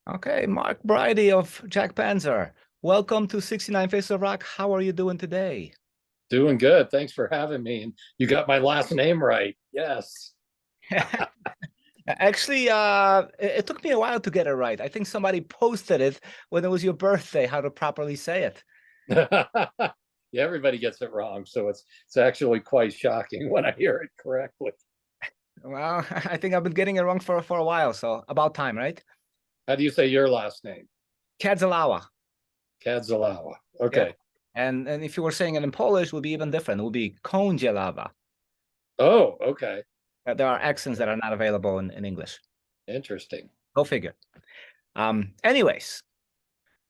Okay, Mark Briody of Jag Panzer. Welcome to 69 Faces of Rock. How are you doing today? Doing good. Thanks for having me. And you got my last name right. Yes. Actually, it took me a while to get it right. I think somebody posted it when it was your birthday, how to properly say it. Yeah, everybody gets it wrong. So it's actually quite shocking when I hear it correctly. Well, I think I've been getting it wrong for a while, so about time, right? How do you say your last name? Kadzielawa. Kadzielawa. Yep. Okay. And if you were saying it in Polish, it would be even different. It would be Kądzielawa. Oh, okay. There are accents that are not available in English. Interesting. Go figure. Anyways,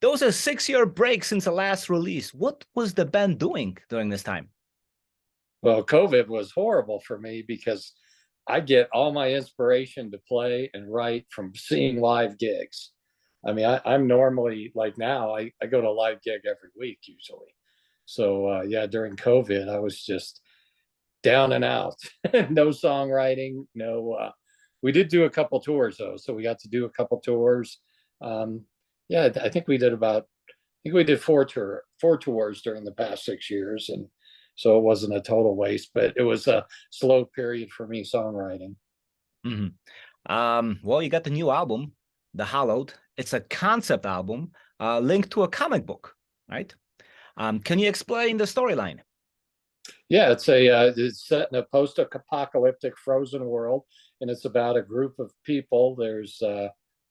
there was a 6-year break since the last release. What was the band doing during this time? Well, COVID was horrible for me because I get all my inspiration to play and write from seeing live gigs. I mean, I'm normally like now, I go to a live gig every week usually. So, yeah, during COVID, I was just down and out. No songwriting, no. We did do a couple tours though, so we got to do a couple tours. Um, yeah, I think we did about. I think we did four tours during the past 6 years, and so it wasn't a total waste, but it was a slow period for me songwriting. Mhm. Well, you got the new album, The Hallowed. It's a concept album linked to a comic book, right? Can you explain the storyline? Yeah, it's set in a post-apocalyptic frozen world, and it's about a group of people. There's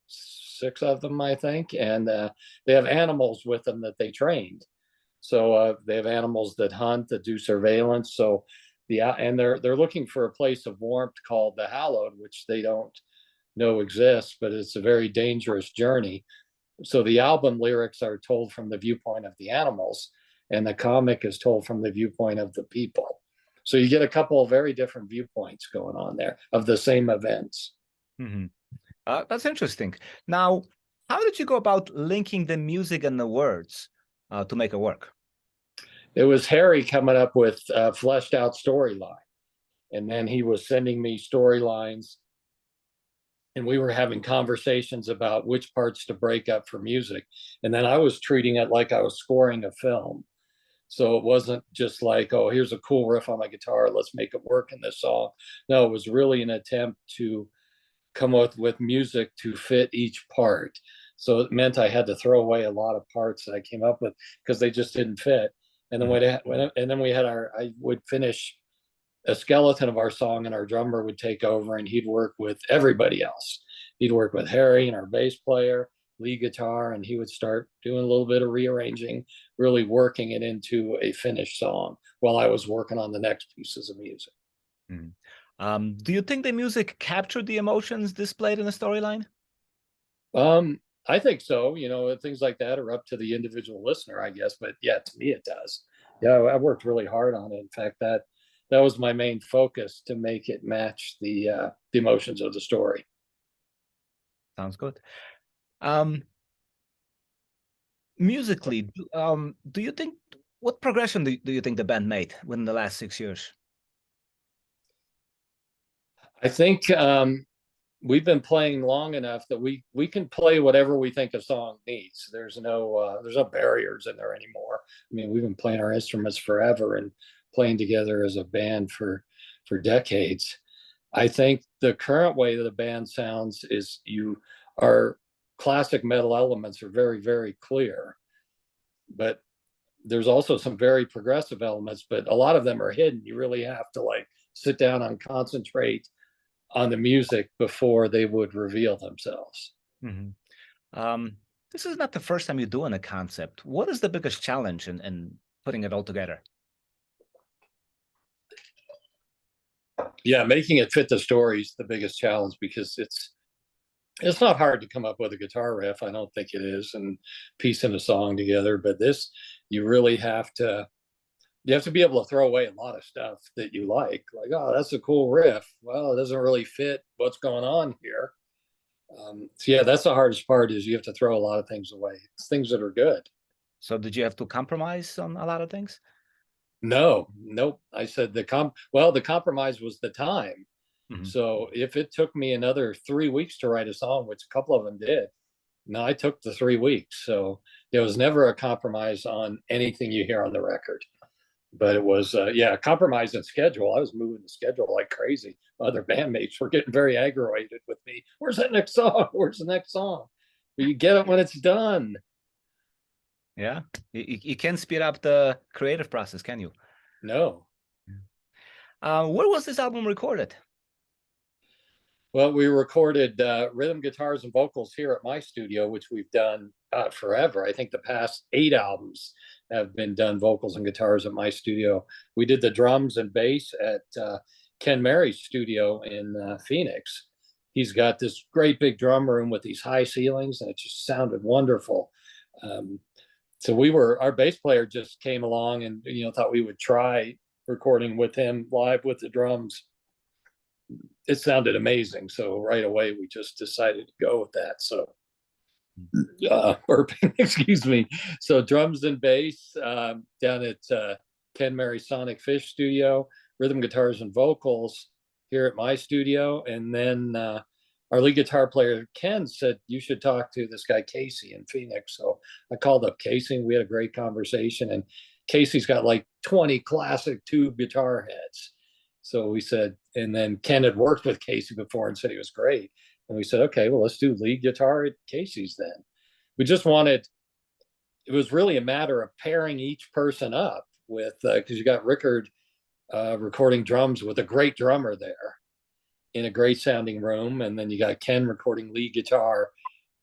six of them, I think, and they have animals with them that they trained. So they have animals that hunt, that do surveillance. So and they're looking for a place of warmth called the Hallowed, which they don't know exists, but it's a very dangerous journey. So the album lyrics are told from the viewpoint of the animals, and the comic is told from the viewpoint of the people. So you get a couple of very different viewpoints going on there of the same events. Mhm. That's interesting. Now, how did you go about linking the music and the words to make it work? It was Harry coming up with a fleshed out storyline, and then he was sending me storylines, and we were having conversations about which parts to break up for music. And then I was treating it like I was scoring a film. So it wasn't just like, oh, here's a cool riff on my guitar, let's make it work in this song. No, it was really an attempt to come up with music to fit each part. So it meant I had to throw away a lot of parts that I came up with because they just didn't fit. And then Mhm. and then we had I would finish a skeleton of our song, and our drummer would take over, and he'd work with everybody else. He'd work with Harry and our bass player, lead guitar, and he would start doing a little bit of rearranging, really working it into a finished song while I was working on the next pieces of music. Mhm. Do you think the music captured the emotions displayed in the storyline? Um, I think so. You know, things like that are up to the individual listener, I guess. But yeah, to me, it does. Yeah, I worked really hard on it. In fact, that was my main focus to make it match the emotions of the story. Sounds good. Um, Musically, do you think what progression do you think the band made within the last 6 years? I think we've been playing long enough that we can play whatever we think a song needs. There's no barriers in there anymore. I mean, we've been playing our instruments forever and playing together as a band for decades. I think the current way that the band sounds is you our classic metal elements are very clear, but there's also some very progressive elements, but a lot of them are hidden. You really have to like sit down and concentrate on the music before they would reveal themselves. Mhm. Um, this is not the first time you're doing a concept. What is the biggest challenge in putting it all together? Yeah, making it fit the story is the biggest challenge because it's not hard to come up with a guitar riff. I don't think it is, and piecing a song together. But this, you really you have to be able to throw away a lot of stuff that you like, oh, that's a cool riff. Well, it doesn't really fit what's going on here. So yeah, that's the hardest part is you have to throw a lot of things away. It's things that are good. So did you have to compromise on a lot of things? No, nope. I said the compromise was the time. Mhm. So if it took me another 3 weeks to write a song, which a couple of them did, No, I took the 3 weeks. So there was never a compromise on anything you hear on the record. But it was, yeah, compromise in schedule. I was moving the schedule like crazy. Other bandmates were getting very aggravated with me. Where's that next song? Where's the next song? But you get it when it's done. Yeah, you can't speed up the creative process, can you? No. Where was this album recorded? Well, we recorded rhythm guitars and vocals here at my studio, which we've done forever. I think the past 8 albums have been done vocals and guitars at my studio. We did the drums and bass at Ken Mary's studio in Phoenix. He's got this great big drum room with these high ceilings, and it just sounded wonderful. So our bass player just came along and thought we would try recording with him live with the drums. It sounded amazing. So right away, we just decided to go with that. So burping, excuse me. So drums and bass down at Ken Mary Sonic Fish studio, rhythm guitars and vocals here at my studio. And then our lead guitar player, Ken, said, you should talk to this guy, Casey, in Phoenix. So I called up Casey and we had a great conversation. And Casey's got like 20 classic tube guitar heads. So we said, and then Ken had worked with Casey before and said he was great. And we said, okay, well, let's do lead guitar at Casey's then. We just wanted, it was really a matter of pairing each person up with, because you got Rickard recording drums with a great drummer there in a great sounding room. And then you got Ken recording lead guitar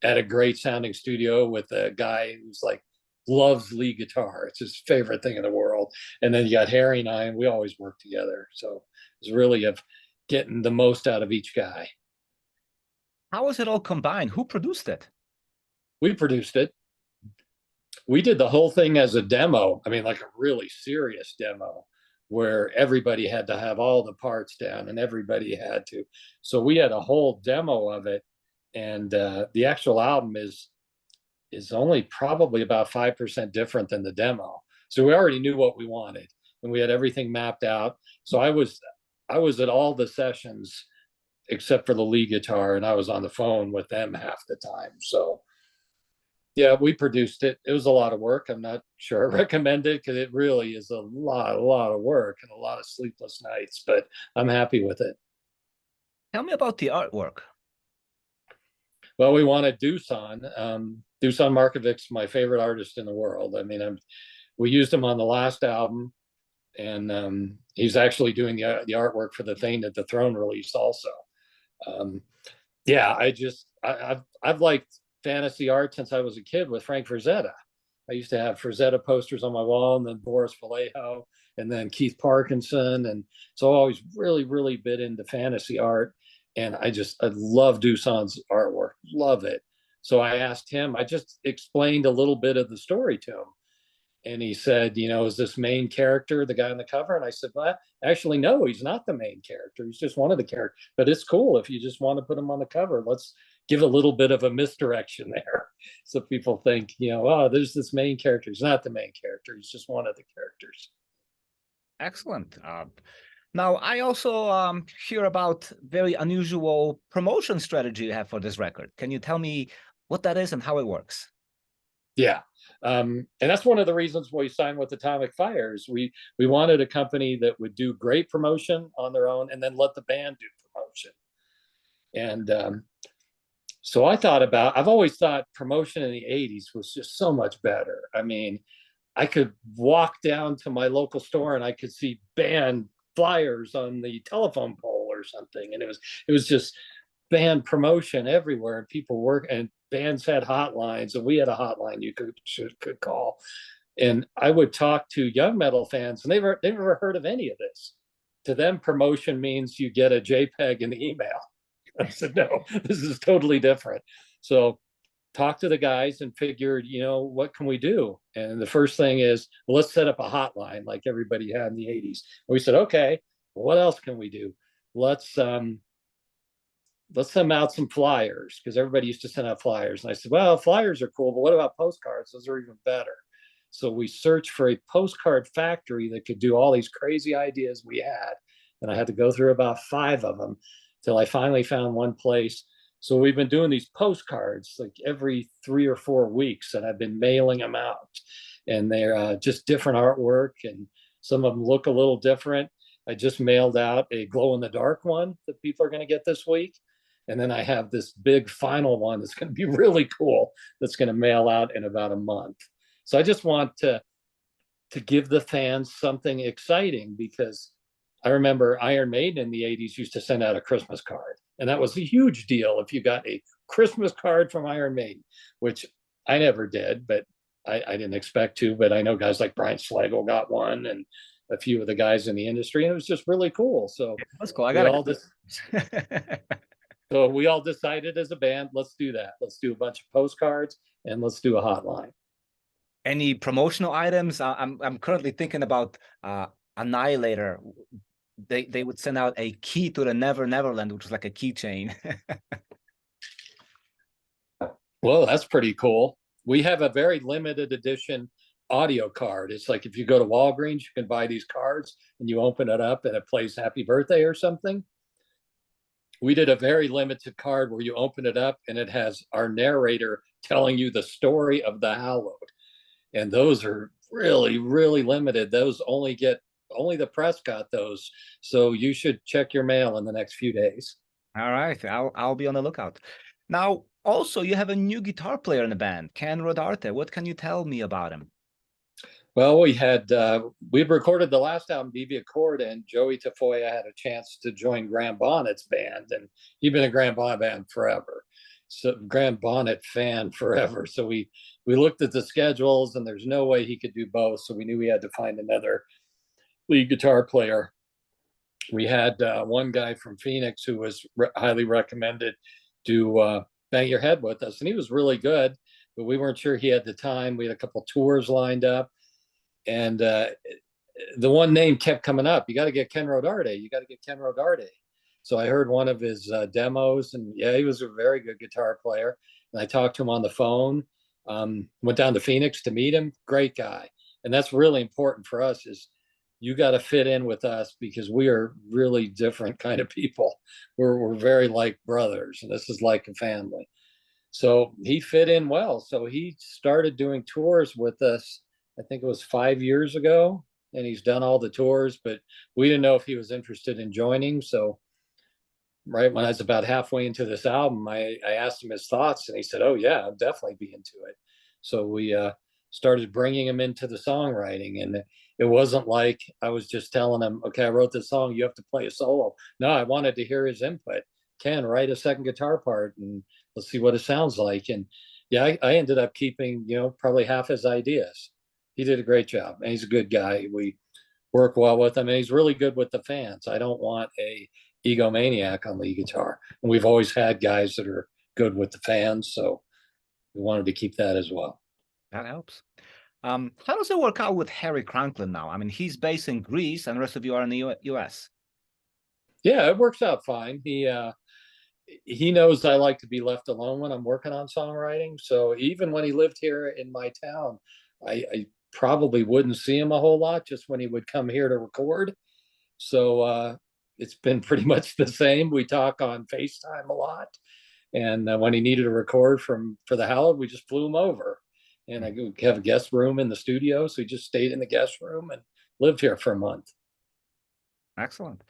at a great sounding studio with a guy who's like, loves lead guitar. It's his favorite thing in the world. And then you got Harry and I, and we always work together. So it's really of getting the most out of each guy. How was it all combined? Who produced it? We produced it. We did the whole thing as a demo. I mean, like a really serious demo where everybody had to have all the parts down and everybody had to. So we had a whole demo of it. And the actual album is only probably about 5% different than the demo. So we already knew what we wanted and we had everything mapped out. So I was at all the sessions except for the lead guitar, and I was on the phone with them half the time. So yeah, we produced it. It was a lot of work. I'm not sure I recommend it because it really is a lot of work and a lot of sleepless nights, but I'm happy with it. Tell me about the artwork. Well, we wanted Dusan. Dusan Markovic's my favorite artist in the world. I mean, we used him on the last album, and he's actually doing the artwork for the Thane at the Throne release also. Yeah, I've liked fantasy art since I was a kid with Frank Frazetta. I used to have Frazetta posters on my wall, and then Boris Vallejo, and then Keith Parkinson, and so I always really bit into fantasy art. And I love Dusan's artwork, love it. So I asked him, I just explained a little bit of the story to him. And he said, is this main character the guy on the cover? And I said, well, actually, no, he's not the main character. He's just one of the characters. But it's cool if you just want to put him on the cover. Let's give a little bit of a misdirection there. So people think, oh, there's this main character. He's not the main character. He's just one of the characters. Excellent. Now, I also hear about very unusual promotion strategy you have for this record. Can you tell me what that is and how it works? Yeah. And that's one of the reasons why we signed with Atomic Fires. We wanted a company that would do great promotion on their own and then let the band do promotion. And so I've always thought promotion in the 80s was just so much better. I mean, I could walk down to my local store and I could see band flyers on the telephone pole or something. And it was just band promotion everywhere, and people work, and bands had hotlines, and we had a hotline you could call. And I would talk to young metal fans, and they've never heard of any of this. To them, promotion means you get a JPEG in the email. I said, no, this is totally different. So talked to the guys and figured, what can we do? And the first thing is, well, let's set up a hotline like everybody had in the 80s. And we said, okay, well, what else can we do? Let's send out some flyers, because everybody used to send out flyers. And I said, well, flyers are cool, but what about postcards? Those are even better. So we searched for a postcard factory that could do all these crazy ideas we had. And I had to go through about 5 of them till I finally found one place So we've been doing these postcards like every 3 or 4 weeks, and I've been mailing them out. And they're just different artwork, and some of them look a little different. I just mailed out a glow in the dark one that people are going to get this week. And then I have this big final one that's going to be really cool that's going to mail out in about a month. So I just want to give the fans something exciting, because I remember Iron Maiden in the 80s used to send out a Christmas card. And that was a huge deal if you got a Christmas card from Iron Maiden, which I never did, but I didn't expect to. But I know guys like Brian Schlegel got one, and a few of the guys in the industry, and it was just really cool. So That's cool. I we got all just so we all decided as a band, let's do that. Let's do a bunch of postcards, and let's do a hotline. Any promotional items? I'm currently thinking about Annihilator. They would send out a key to the Never Neverland, which was like a keychain. Well, that's pretty cool. We have a very limited edition audio card. It's like if you go to Walgreens, you can buy these cards and you open it up and it plays Happy Birthday or something. We did a very limited card where you open it up and it has our narrator telling you the story of the Hallowed. And those are really, really limited. Those only the press got those. So you should check your mail in the next few days. All right, I'll be on the lookout. Now, also, you have a new guitar player in the band, Ken Rodarte. What can you tell me about him? Well, we'd recorded the last album, BB Accord, and Joey Tafoya had a chance to join Graham Bonnet's band, and he'd been a Graham Bonnet band forever. So Graham Bonnet fan forever. So we looked at the schedules, and there's no way he could do both. So we knew we had to find another lead guitar player. We had one guy from Phoenix who was highly recommended to bang your head with us, and he was really good, but we weren't sure he had the time. We had a couple tours lined up, and the one name kept coming up. You got to get Ken Rodarte. You got to get Ken Rodarte. So I heard one of his demos, and yeah, he was a very good guitar player. And I talked to him on the phone. Went down to Phoenix to meet him. Great guy, and that's really important for us. Is you got to fit in with us, because we are really different kind of people. We're very like brothers, and this is like a family. So he fit in well. So he started doing tours with us. I think it was 5 years ago, and he's done all the tours, but we didn't know if he was interested in joining. So right when I was about halfway into this album, I asked him his thoughts, and he said, "Oh yeah, I'll definitely be into it." So we started bringing him into the songwriting, and it wasn't like I was just telling him, "Okay, I wrote this song, you have to play a solo." No, I wanted to hear his input. Ken, write a second guitar part, and let's see what it sounds like. And yeah, I ended up keeping, probably half his ideas. He did a great job, and he's a good guy. We work well with him, and he's really good with the fans. I don't want a egomaniac on lead guitar. And we've always had guys that are good with the fans, so we wanted to keep that as well. That helps. How does it work out with Harry Cranklin now? I mean, he's based in Greece, and the rest of you are in the US. Yeah, it works out fine. He knows I like to be left alone when I'm working on songwriting. So even when he lived here in my town, I probably wouldn't see him a whole lot, just when he would come here to record. So it's been pretty much the same. We talk on FaceTime a lot. And when he needed a record for the Hallowed, we just flew him over. And I have a guest room in the studio. So he just stayed in the guest room and lived here for a month. Excellent.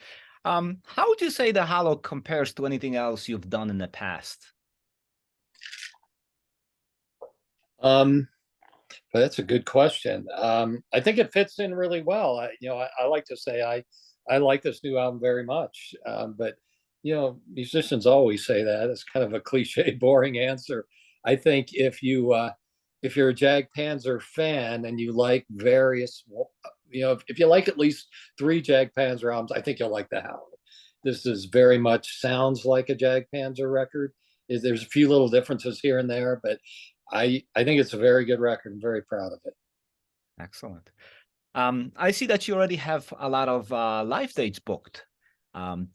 How would you say the Hallowed compares to anything else you've done in the past? But that's a good question. I think it fits in really well. I like to say I like this new album very much. But musicians always say that. It's kind of a cliche, boring answer. I think if you're a Jag Panzer fan and you like various, if you like at least 3 Jag Panzer albums, I think you'll like the Hallowed. This is very much sounds like a Jag Panzer record. There's a few little differences here and there, but I think it's a very good record. I'm very proud of it. Excellent. I see that you already have a lot of live dates booked.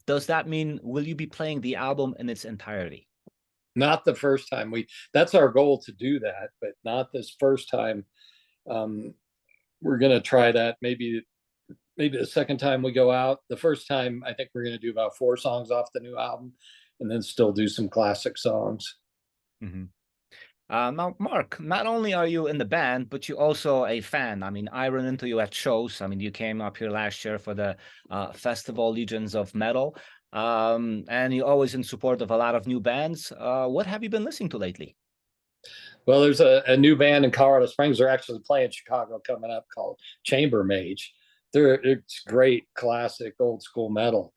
Does that mean, will you be playing the album in its entirety? Not the first time. That's our goal to do that, but not this first time. We're going to try that maybe the second time we go out. The first time, I think we're going to do about 4 songs off the new album. and then still do some classic songs. Mhm. Now, Mark, not only are you in the band, but you're also a fan. I mean, I run into you at shows. I mean, you came up here last year for the festival Legions of Metal, and you're always in support of a lot of new bands. What have you been listening to lately? Well, there's a new band in Colorado Springs. They're actually playing Chicago coming up called Chamber Mage. It's great, classic, old school metal.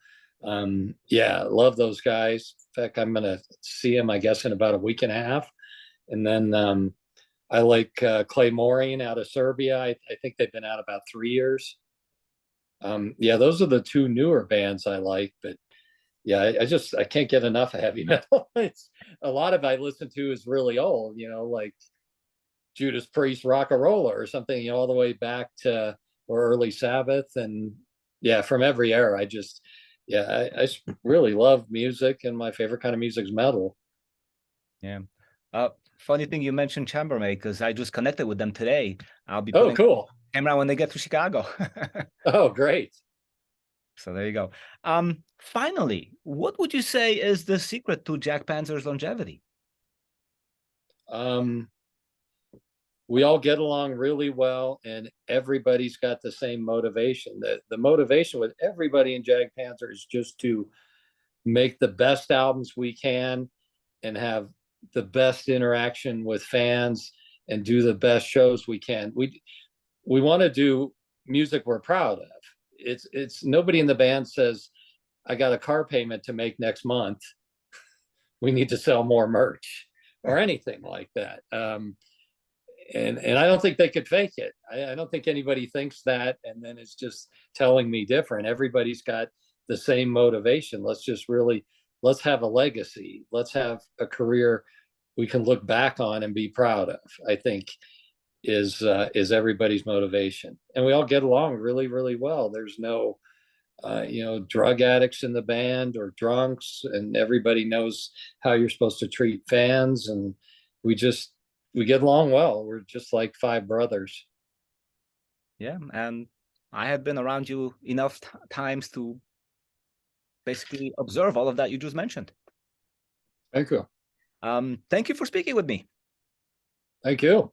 Yeah, love those guys. In fact, I'm gonna see them, I guess, in about a week and a half. And then I like Clay Morin out of Serbia. I think they've been out about 3 years. Yeah, those are the two newer bands I like. But yeah, I can't get enough of heavy metal. It's a lot of I listen to is really old, like Judas Priest, Rock and Roller or something, all the way back to or early Sabbath, and yeah, from every era. I really love music, and my favorite kind of music is metal. Yeah. Funny thing you mentioned Chambermaid because I just connected with them today. I'll be Oh, putting cool. camera when they get to Chicago. Oh, great. So there you go. Finally, what would you say is the secret to Jag Panzer's longevity? Um, we all get along really well, and everybody's got the same motivation. The motivation with everybody in Jag Panzer is just to make the best albums we can and have the best interaction with fans and do the best shows we can. We want to do music we're proud of. It's nobody in the band says, I got a car payment to make next month. We need to sell more merch or anything like that. And I don't think they could fake it. I don't think anybody thinks that and then it's just telling me different. Everybody's got the same motivation. Let's have a legacy. Let's have a career we can look back on and be proud of. I think is everybody's motivation, and we all get along really, really well. There's no drug addicts in the band or drunks, and everybody knows how you're supposed to treat fans, and we get along well. We're just like five brothers. Yeah, and I have been around you enough times to basically observe all of that you just mentioned. Thank you. Thank you for speaking with me. Thank you.